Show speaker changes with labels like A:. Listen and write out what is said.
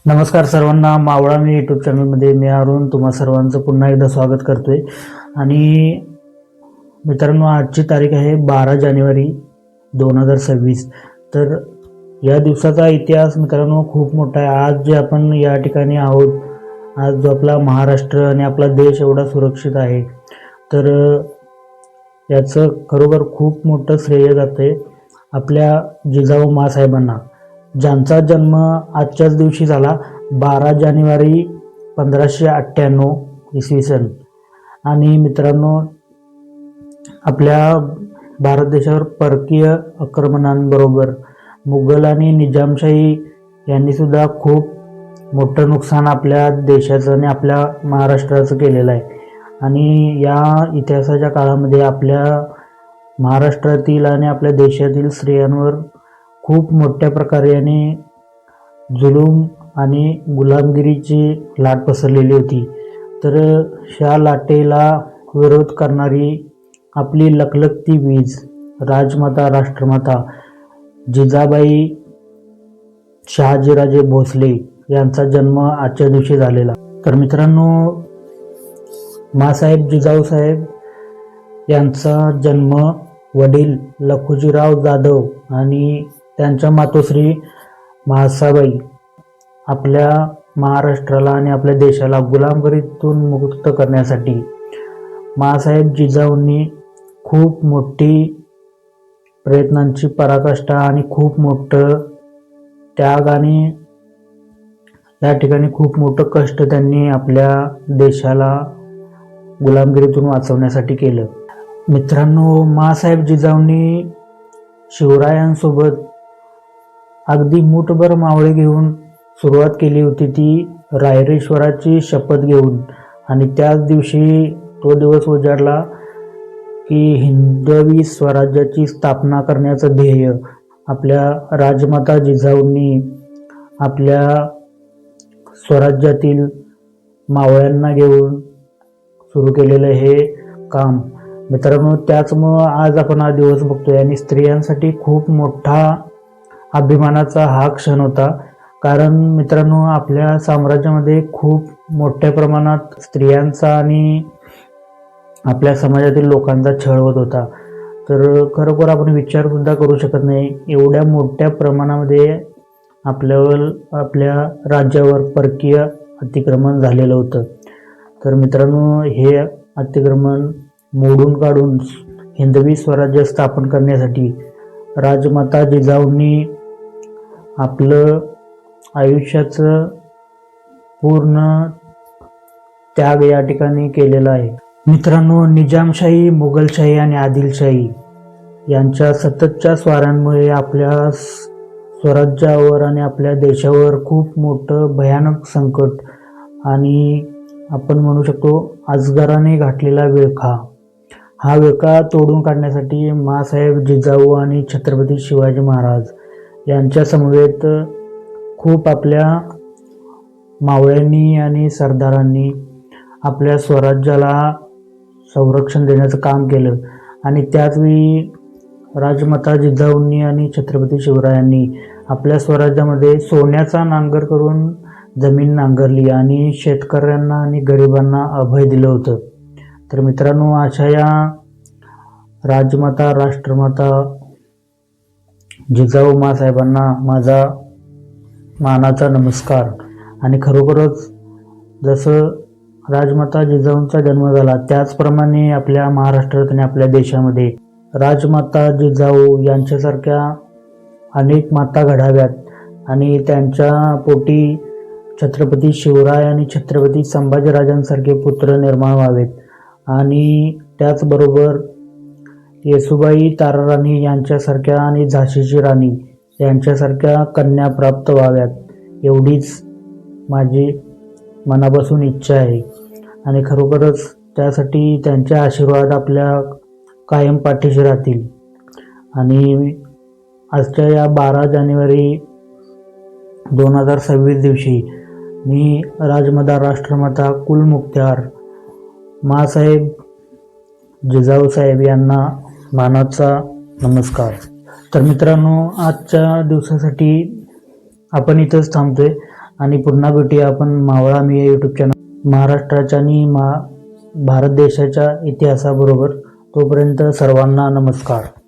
A: नमस्कार सर्वांना, मावळा मी यूट्यूब चॅनलमध्ये मी अरुण तुम्हा सर्वांचं पुन्हा एकदा स्वागत करतोय. आणि मित्रांनो, आजची तारीख आहे 12 जानेवारी 2026. तर या दिवसाचा इतिहास मित्रांनो खूप मोठा आहे. आज जे आपण या ठिकाणी आहोत, आज जो आपला महाराष्ट्र आणि आपला देश एवढा सुरक्षित आहे, तर याचं खरोखर खूप मोठं श्रेय जाते आपल्या जिजाऊ माँसाहेबांना, ज्यांचा जन्म आजच्याच दिवशी झाला 12 जानेवारी 1598 इसवी सन. आणि मित्रांनो, आपल्या भारत देशावर परकीय आक्रमणांबरोबर मुघल आणि निजामशाही यांनी सुद्धा खूप मोठं नुकसान आपल्या देशाचं आणि आपल्या महाराष्ट्राचं केलेलं आहे. आणि या इतिहासाच्या काळामध्ये आपल्या महाराष्ट्रातील आणि आपल्या देशातील स्त्रियांवर खूप मोठ्या प्रकारे आणि जुलूम आणि गुलामगिरीची लाट पसरलेली होती. तर ह्या लाटेला विरोध करणारी आपली लखलखती वीज राजमाता राष्ट्रमाता जिजाबाई शहाजीराजे भोसले यांचा जन्म आजच्या दिवशी झालेला. तर मित्रांनो, माँसाहेब जिजाऊसाहेब यांचा जन्म वडील लखुजीराव जाधव आणि त्यांच्या मातोश्री म्हाळसाबाई आपल्या महाराष्ट्राला आणि आपल्या देशाला गुलामगिरीतून मुक्त करण्यासाठी माँसाहेब जिजाऊंनी खूप मोठी प्रयत्नांची पराकाष्ठा आणि खूप मोठं त्याग आणि या ठिकाणी खूप मोठं कष्ट त्यांनी आपल्या देशाला गुलामगिरीतून वाचवण्यासाठी केलं. मित्रांनो, माँसाहेब जिजाऊंनी शिवरायांसोबत अगदी मूठभर मावळे घेऊन सुरुवात केली होती, ती रायरेश्वराची शपथ घेऊन. आणि त्याच दिवशी तो दिवस उजाडला की हिंदवी स्वराज्याची स्थापना करण्याचं ध्येय आपल्या राजमाता जिजाऊंनी आपल्या स्वराज्यातील मावळ्यांना घेऊन सुरू केलेलं हे काम. मित्रांनो, त्याचमुळं आज आपण हा दिवस बघतोय आणि स्त्रियांसाठी खूप मोठा अभिमानाचा हा क्षण होता. कारण मित्रांनो, आपल्या साम्राज्यामध्ये खूप मोठ्या प्रमाणात स्त्रियांचा आणि आपल्या समाजातील लोकांचा छळ होत होता. तर खरोखर आपण विचारसुद्धा करू शकत नाही, एवढ्या मोठ्या प्रमाणामध्ये आपल्या राज्यावर परकीय अतिक्रमण झालेलं होतं. तर मित्रांनो, हे अतिक्रमण मोडून काढून हिंदवी स्वराज्य स्थापन करण्यासाठी राजमाता जिजाऊंनी आपलं आयुष्याचं पूर्ण त्याग या ठिकाणी केलेला आहे. मित्रांनो, निजामशाही, मुघलशाही आणि आदिलशाही यांच्या सततच्या स्वारांमुळे आपल्या स्वराज्यावर आणि आपल्या देशावर खूप मोठं भयानक संकट आणि आपण म्हणू शकतो अजगराने घातलेला विळखा, हा विळखा तोडून काढण्यासाठी माँसाहेब जिजाऊ आणि छत्रपती शिवाजी महाराज यांच्या समवेत खूप आपल्या मावळ्यांनी आणि सरदारांनी आपल्या स्वराज्याला संरक्षण देण्याचं काम केलं. आणि त्याचवेळी राजमाता जिजाऊंनी आणि छत्रपती शिवरायांनी आपल्या स्वराज्यामध्ये सोन्याचा नांगर करून जमीन नांगरली आणि शेतकऱ्यांना आणि गरिबांना अभय दिलं होतं. तर मित्रांनो, अशा या राजमाता राष्ट्रमाता जिजाऊ माँसाहेबांना माझा मानाचा नमस्कार. आणि खरोखरच जसं राजमाता जिजाऊंचा जन्म झाला, त्याचप्रमाणे आपल्या महाराष्ट्रात आणि आपल्या देशामध्ये राजमाता जिजाऊ यांच्यासारख्या अनेक माता घडाव्यात आणि त्यांच्या पोटी छत्रपती शिवराय आणि छत्रपती संभाजीराजांसारखे पुत्र निर्माण व्हावेत. आणि त्याचबरोबर येसुबाई ताराराणी यांच्यासारख्या आणि झाशीची राणी यांच्यासारख्या कन्या प्राप्त व्हाव्यात, एवढीच माझी मनापासून इच्छा आहे. आणि खरोखरच त्यासाठी त्यांचे आशीर्वाद आपल्या कायम पाठीशी राहतील. आणि आजच्या या 12 जानेवारी 2026 दिवशी मी राजमाता राष्ट्रमाता कुलमुख्तार माँसाहेब जिजाऊसाहेब यांना मानाचा नमस्कार. तर मित्रांनो, आजच्या दिवसासाठी आपण इथंच थांबतोय आणि पुन्हा भेटूया आपण मावळा मी या यूट्यूब चॅनल महाराष्ट्राच्या आणि भारत देशाच्या इतिहासाबरोबर. तोपर्यंत सर्वांना नमस्कार.